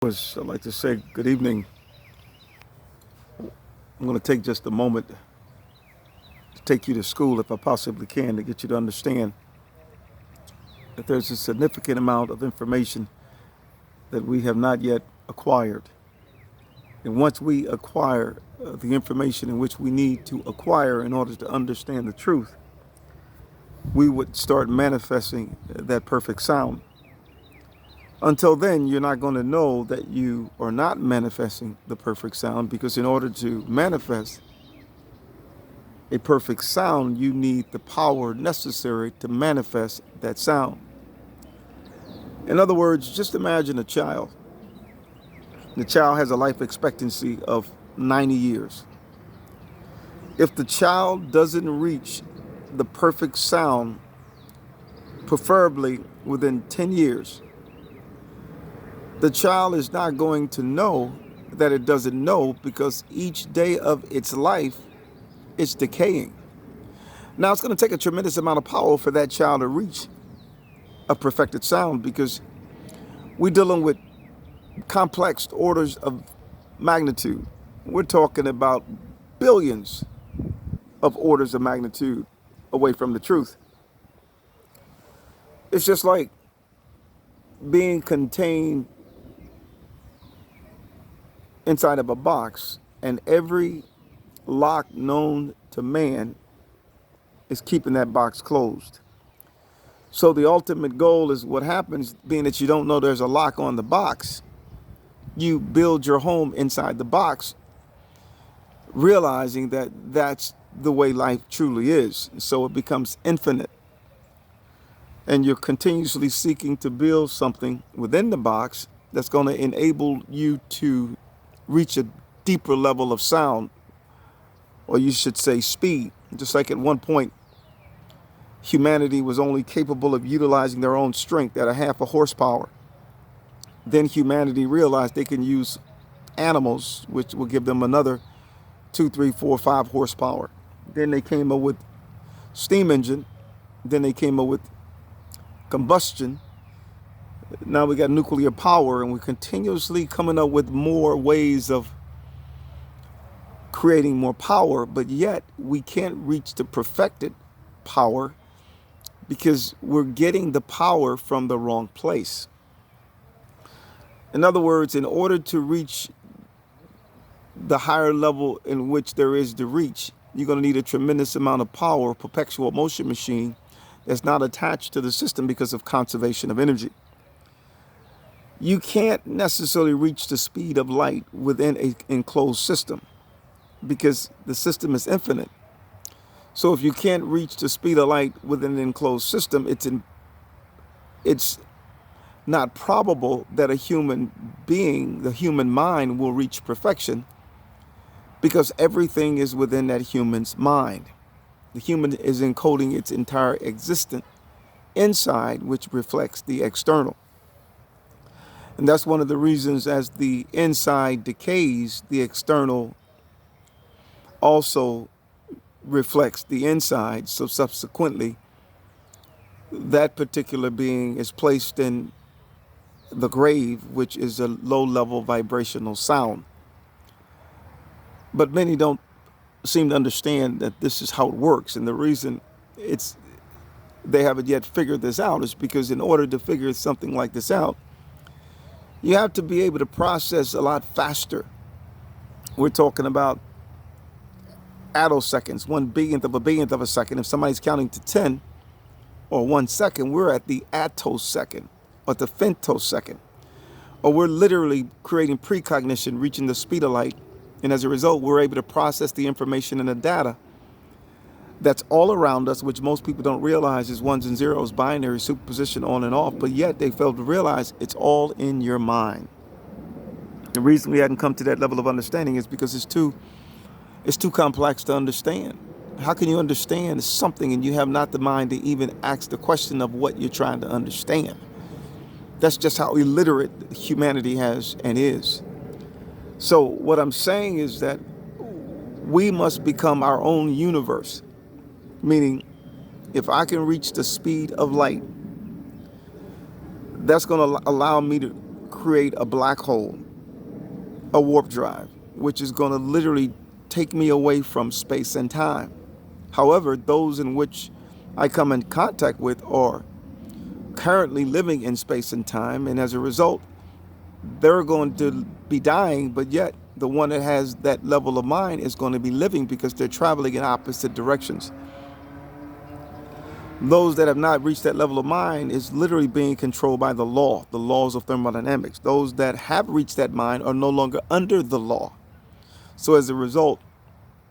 I'd like to say good evening. I'm going to take just a moment to take you to school, if I possibly can, to get you to understand that there's a significant amount of information that we have not yet acquired. And once we acquire the information in which we need to acquire in order to understand the truth, we would start manifesting that perfect sound. Until then, you're not going to know that you are not manifesting the perfect sound, because in order to manifest a perfect sound, you need the power necessary to manifest that sound. In other words, just imagine a child. The child has a life expectancy of 90 years. If the child doesn't reach the perfect sound, preferably within 10 years, the child is not going to know that it doesn't know, because each day of its life it's decaying. Now, it's going to take a tremendous amount of power for that child to reach a perfected sound, because we're dealing with complex orders of magnitude. We're talking about billions of orders of magnitude away from the truth. It's just like being contained inside of a box, and every lock known to man is keeping that box closed. So the ultimate goal is, what happens, being that you don't know there's a lock on the box, you build your home inside the box, realizing that that's the way life truly is. So it becomes infinite. And you're continuously seeking to build something within the box that's going to enable you to reach a deeper level of sound, or you should say speed. Just like at one point, humanity was only capable of utilizing their own strength at a half a horsepower. Then humanity realized they can use animals, which will give them another 2, 3, 4, 5 horsepower. Then they came up with steam engine. Then they came up with combustion. Now we got nuclear power, and we're continuously coming up with more ways of creating more power, but yet we can't reach the perfected power, because we're getting the power from the wrong place. In other words, in order to reach the higher level in which there is to reach, you're going to need a tremendous amount of power, perpetual motion machine that's not attached to the system because of conservation of energy. You can't necessarily reach the speed of light within an enclosed system, because the system is infinite. So if you can't reach the speed of light within an enclosed system, it's not probable that a human being, the human mind, will reach perfection, because everything is within that human's mind. The human is encoding its entire existence inside, which reflects the external. And that's one of the reasons, as the inside decays, the external also reflects the inside. So subsequently, that particular being is placed in the grave, which is a low-level vibrational sound. But many don't seem to understand that this is how it works. And the reason they haven't yet figured this out is because in order to figure something like this out, you have to be able to process a lot faster. We're talking about attoseconds, 1/1000th of a billionth of a second. If somebody's counting to 10 or 1 second, we're at the attosecond or the femtosecond. Or we're literally creating precognition, reaching the speed of light. And as a result, we're able to process the information and the data that's all around us, which most people don't realize is ones and zeros, binary, superposition, on and off. But yet they fail to realize it's all in your mind. The reason we hadn't come to that level of understanding is because it's too complex to understand. How can you understand something and you have not the mind to even ask the question of what you're trying to understand? That's just how illiterate humanity has and is. So what I'm saying is that we must become our own universe. Meaning, if I can reach the speed of light, that's going to allow me to create a black hole, a warp drive, which is going to literally take me away from space and time. However, those in which I come in contact with are currently living in space and time, and as a result, they're going to be dying, but yet the one that has that level of mind is going to be living because they're traveling in opposite directions. Those that have not reached that level of mind is literally being controlled by the laws of thermodynamics. Those that have reached that mind are no longer under the law. So as a result,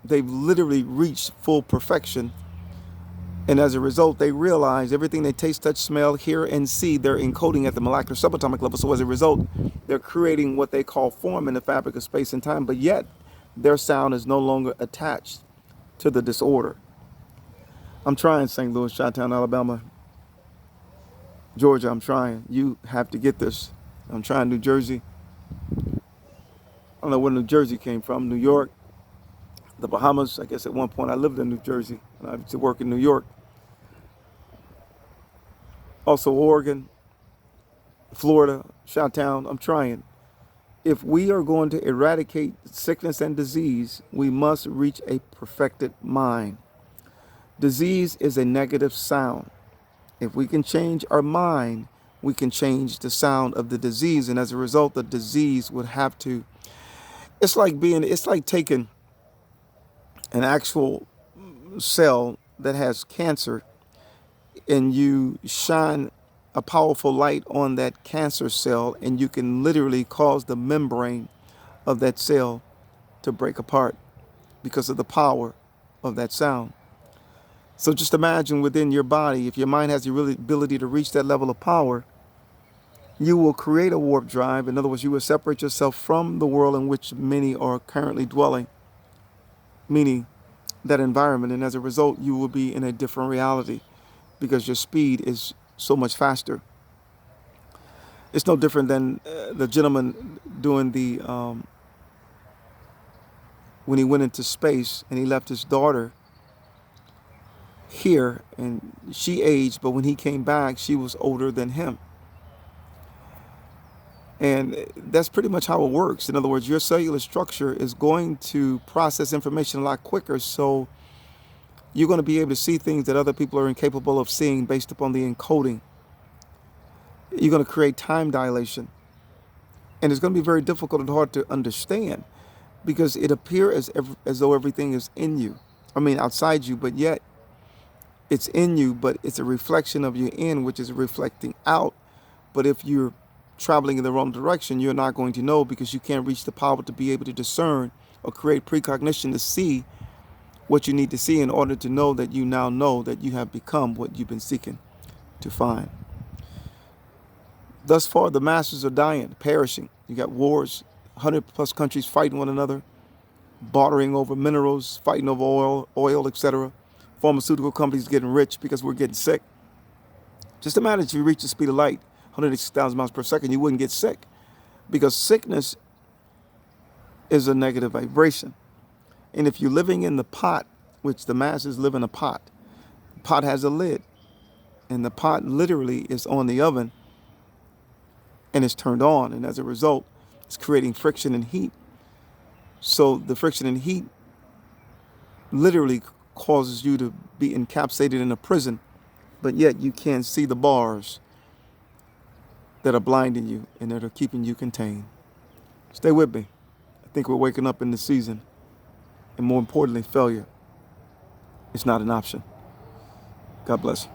they've literally reached full perfection. And as a result, they realize everything they taste, touch, smell, hear, and see, they're encoding at the molecular subatomic level. So as a result, they're creating what they call form in the fabric of space and time, but yet their sound is no longer attached to the disorder. I'm trying, St. Louis, Chi-Town, Alabama, Georgia, I'm trying. You have to get this. I'm trying New Jersey. I don't know where New Jersey came from. New York, the Bahamas. I guess at one point I lived in New Jersey and I used to work in New York. Also Oregon, Florida, Chi-Town. I'm trying. If we are going to eradicate sickness and disease, we must reach a perfected mind. Disease is a negative sound. If we can change our mind, we can change the sound of the disease. And as a result, the disease would have to, it's like taking an actual cell that has cancer and you shine a powerful light on that cancer cell, and you can literally cause the membrane of that cell to break apart because of the power of that sound. So just imagine within your body, if your mind has the ability to reach that level of power, you will create a warp drive. In other words, you will separate yourself from the world in which many are currently dwelling, meaning that environment. And as a result, you will be in a different reality because your speed is so much faster. It's no different than the gentleman doing when he went into space and he left his daughter here and she aged, but when he came back, she was older than him. And that's pretty much how it works. In other words, your cellular structure is going to process information a lot quicker. So you're going to be able to see things that other people are incapable of seeing based upon the encoding. You're going to create time dilation. And it's going to be very difficult and hard to understand because it appears as though everything is in you. I mean, outside you, but yet it's in you, but it's a reflection of your in, which is reflecting out. But if you're traveling in the wrong direction, you're not going to know because you can't reach the power to be able to discern or create precognition to see what you need to see in order to know that you now know that you have become what you've been seeking to find. Thus far, the masses are dying, perishing. You got wars, 100 plus countries fighting one another, bartering over minerals, fighting over oil, etc. Pharmaceutical companies getting rich because we're getting sick. Just imagine if you reach the speed of light, 160,000 miles per second, you wouldn't get sick because sickness is a negative vibration. And if you're living in the pot, which the masses live in a pot, the pot has a lid and the pot literally is on the oven and it's turned on. And as a result, it's creating friction and heat. So the friction and heat literally causes you to be encapsulated in a prison, but yet you can't see the bars that are blinding you and that are keeping you contained. Stay with me. I think we're waking up in the season. And more importantly, failure is not an option. God bless.